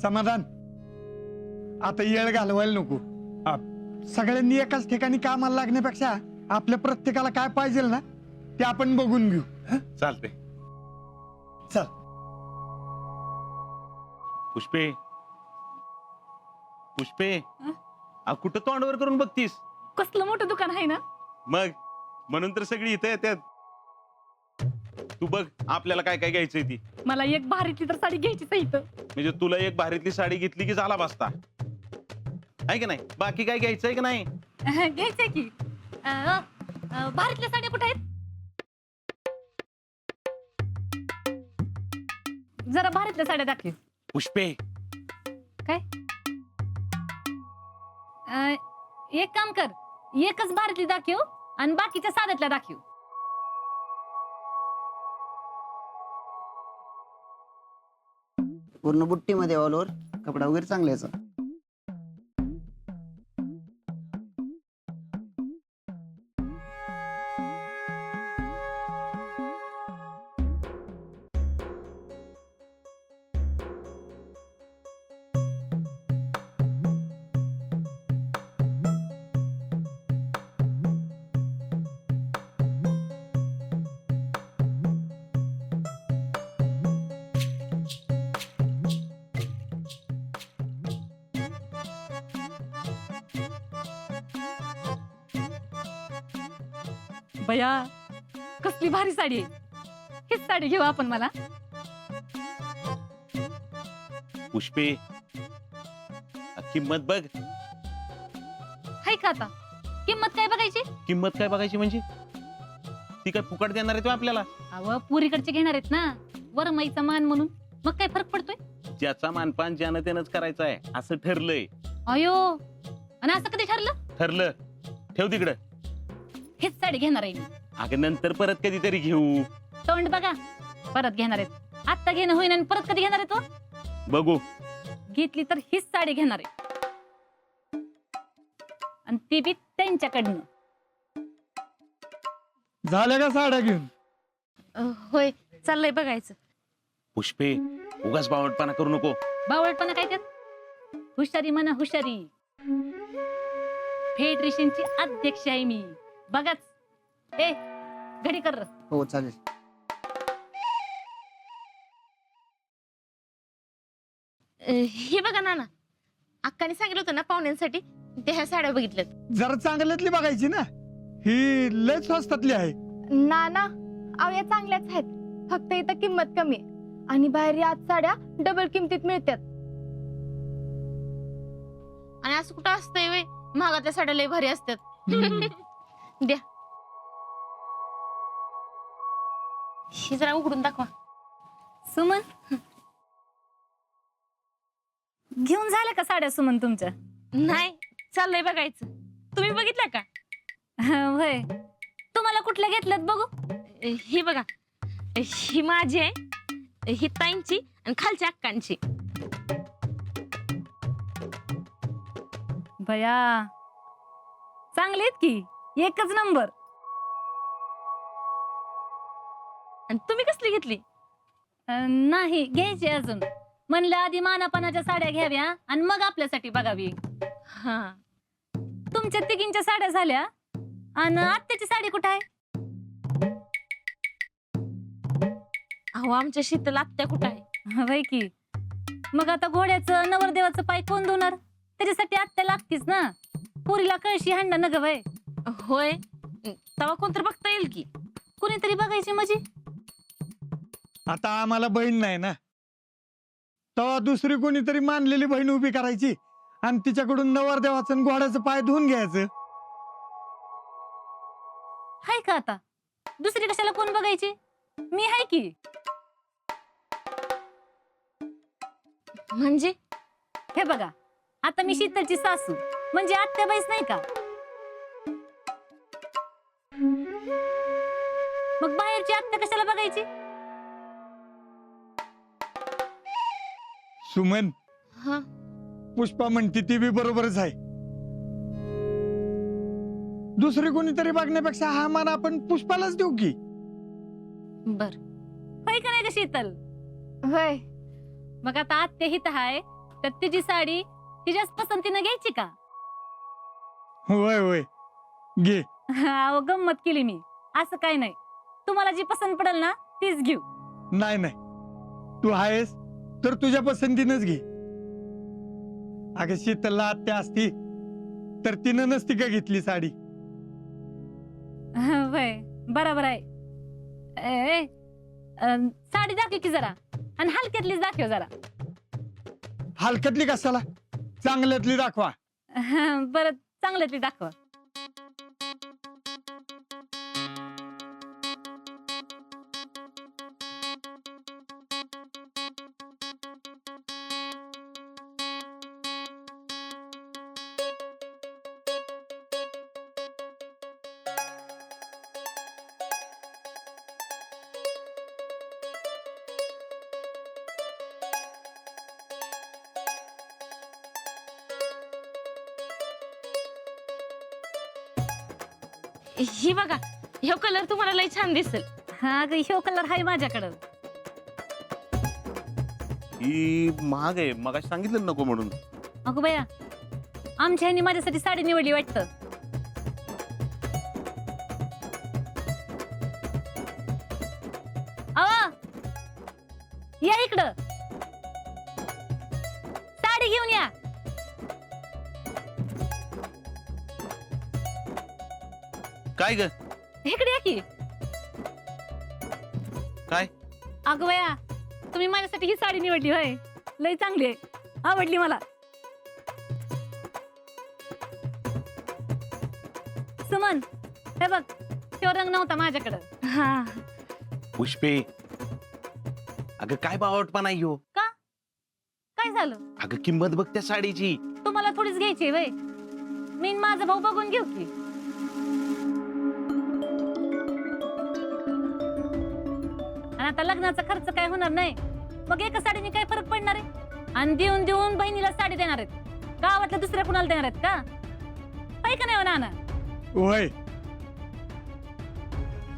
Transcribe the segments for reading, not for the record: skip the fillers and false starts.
समाधान, आता येळ घालवायला नको. सगळ्यांनी एकाच ठिकाणी कामाला लागण्यापेक्षा आपल्या प्रत्येकाला काय पाहिजे ना ते आपण बघून घेऊ. चालते. चल. पुष्पे, पुष्पे, कुठं तोंडवर करून बघतीस? कसलं मोठं दुकान आहे ना. मग म्हणून तर सगळी इथं येतात. तू बघ आपल्याला काय काय घ्यायचंय ती. मला एक भारीतली तर साडी घ्यायचीच आहे इथं. म्हणजे तुला एक भारीतली साडी घेतली की झाला बसता, आहे की नाही? बाकी काय घ्यायचंय की नाही? घ्यायचंय की. भारीतल्या साड्या कुठे आहेत? जरा भारीतल्या साड्या दाखव. पुष्पे, काय? एक काम कर, एकच भारीतली दाखव आणि बाकीच्या साध्यातल्या दाखव. पूर्ण बुट्टीमध्ये ऑल ओव्हर कपडा वगैरे चांगल्याचा. बया, कसली भारी साडी आहे. हीच साडी घेऊ आपण. मला पुष्पे, किंमत बघ. हाय का आता किंमत काय बघायची? किंमत काय बघायची म्हणजे? ती काय फुकट देणार आहे तो आपल्याला? अव पुरीकडचे घेणार आहेत ना, वरमाईचा मान म्हणून. मग काय फरक पडतोय? ज्याचा मानपान ज्यानं त्यानंच करायचा आहे असं ठरलंय. अयो, आणि असं कधी ठरलं? ठरलं. ठेव तिकडं. हीच साडी घेणार आहे मी. अगं नंतर परत कधीतरी घेऊ. तोंड बघा, परत घेणार आहेत. आत्ता घेणं होईन आणि परत कधी घेणार आहे तो? बघू. घेतली तर हीच साडी घेणार आहे, आणि ती बी त्यांच्याकडनं. झाल्या का साड्या घेऊन? होय, चाललंय बघायचं. पुष्पे, उगाच बावटपणा करू नको. बावळटपणा काय त्यात? हुशारी म्हणा हुशारी. फेडरेशनची अध्यक्ष आहे मी. बघाच. ए, घडी कर. हो चालेल. हे बघा नाना, अक्काने सांगितलं होतं ना पाहुण्यांसाठी, ते ह्या साड्या बघितल्यात. जरा चांगल्यातली बघायची ना, ही लय स्वस्तातली आहे. नाना, अहो या चांगल्याच आहेत, फक्त इथं किंमत कमी आहे आणि बाहेर या साड्या डबल किमतीत मिळतात. आणि असं कुठं असतंय वे, महागातल्या साड्या लय भारी असतात. द्या, ही जरा उघडून दाखवा. सुमन, घेऊन झालं का साड्या सुमन तुमच्या? नाही, चाललंय बघायचं. तुम्ही बघितल्या का? होय. तुम्हाला कुठल्या घेतल्यात बघू? ही बघा, ही माझी आहे, ही ताईंची आणि खालच्या अक्कांची. भया, चांगले आहेत की, एकच नंबर. आणि तुम्ही कसली घेतली? नाही, घ्यायची अजून. म्हणलं आधी मानापनाच्या साड्या घ्याव्या आणि मग आपल्यासाठी बघावी. हा, तुमच्या तिघींच्या साड्या झाल्या आणि आत्याची साडी कुठे आहे? अहो आमच्या शीतल आत्या कुठं आहे? होय की. मग आता घोड्याचं नवरदेवाचं पाय कोण धुणार? त्याच्यासाठी आत्या लागतीच ना. पुरीला कळशी हांडा न ग वय. होय, तेव्हा कोणतरी बघता येईल की. कुणीतरी बघायची म्हणजे? आता आम्हाला बहीण नाही ना, तेव्हा दुसरी कोणीतरी मानलेली बहीण उभी करायची आणि तिच्याकडून नवरदेवाचं आणि घोड्याचं पाय धुवून घ्यायचं. हाय का आता? दुसरी कशाला कोण बघायची? मी हाय की. म्हणजे? हे बघा, आता मी शीतलची सासू म्हणजे आत्या बाईच नाही का? मग बाहेरची आत्या कशाला बघायची? सुमन, हा, पुष्पा म्हणते ती बी बरोबरच आहे. दुसरी कोणीतरी बघण्यापेक्षा हा मान आपण पुष्पालाच देऊ की. बर. होय का नाही ग शीतल? होय. मग आता आत्या हित हाय, तर तिची साडी तिच्याच पसंतीनं घ्यायची का? होय होय घे. अहो गंमत केली मी, असं काय नाही. तुम्हाला जी पसंत पडेल ना तीच घेऊ. नाही नाही, तू आहेस तर तुझ्या पसंतीनच घे. अगं शीतलला आत्या असती तर तिनं नसती का घेतली साडी? वय बरोबर आहे. ए, साडी दाखव की जरा, आणि हलक्यातलीच दाखव जरा. हलक्यातली कशाला, चांगल्यातली दाखवा. बरं चांगल्यातली दाखवा. ही बघा, ह्यो कलर तुम्हाला लय छान दिसेल. हा ग, ह्यो कलर आहे माझ्याकडं. ही महाग आहे, मगाशी सांगितलं नको म्हणून. अगो बया, आमच्या ह्यांनी माझ्यासाठी साडी निवडली वाटतं. अवा, या इकडं, साडी घेऊन या. काय ग? इकडे या की. काय? अगं बया, तुम्ही माझ्यासाठी ही साडी निवडली होय, लय चांगली आहे, आवडली मला. सुमन, हे बघ, तो रंग नव्हता माझ्याकडं. हा, पुष्पे, अगं काय बावटपणा आहे ह्यो? का? काय झालं? अगं किंमत बघ त्या साडीची. तुम्हाला थोडीच घ्यायची वय, मी न माझा भाऊ बघून घेऊ की. आणि आता लग्नाचा खर्च काय होणार नाही, मग एका साडीने काय फरक पडणार आहे? आणि देऊन देऊन बहिणीला साडी देणार आहेत, गावातल्या दुसऱ्या कुणाला देणार आहेत का? काय का नाही हो नाना? होय.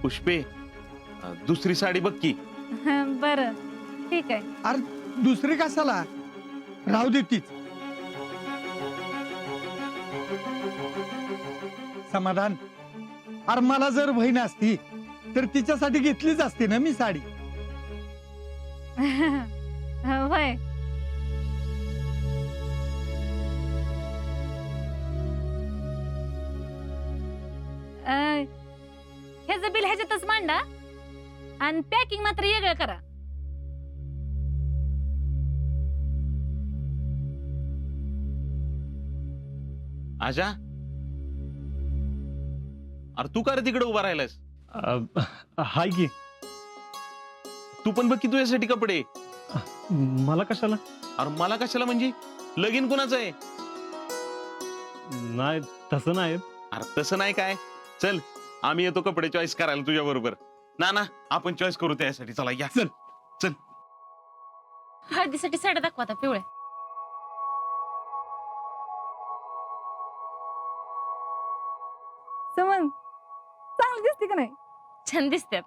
पुष्पे, दुसरी साडी बघ की. बरं ठीक आहे. अरे दुसरी कशाला, राहू दे तीच. समाधान, अरे मला जर बहीण असती तर तिच्यासाठी घेतलीच असती ना मी साडी. होय. ह्याचं बिल ह्याच्यातच मांडा आणि पॅकिंग मात्र वेगळं करा. आजा, अरे तू का रे तिकडे उभा राहिलास? हाय की. तू पण बघ की तुझ्यासाठी कपडे. मला कशाला? अरे मला कशाला म्हणजे, लगीन कुणाचं आहे? नाही तसं नाही. अरे तसं नाही काय, चल आम्ही येतो कपडे चॉईस करायला तुझ्या बरोबर. ना ना, आपण चॉईस करू त्यासाठी. चला या. चल. चल. हळदीसाठी साड्या दाखवा आता पिवळ्या. सुमन, चांगली दिसते का नाही? छान दिसतात.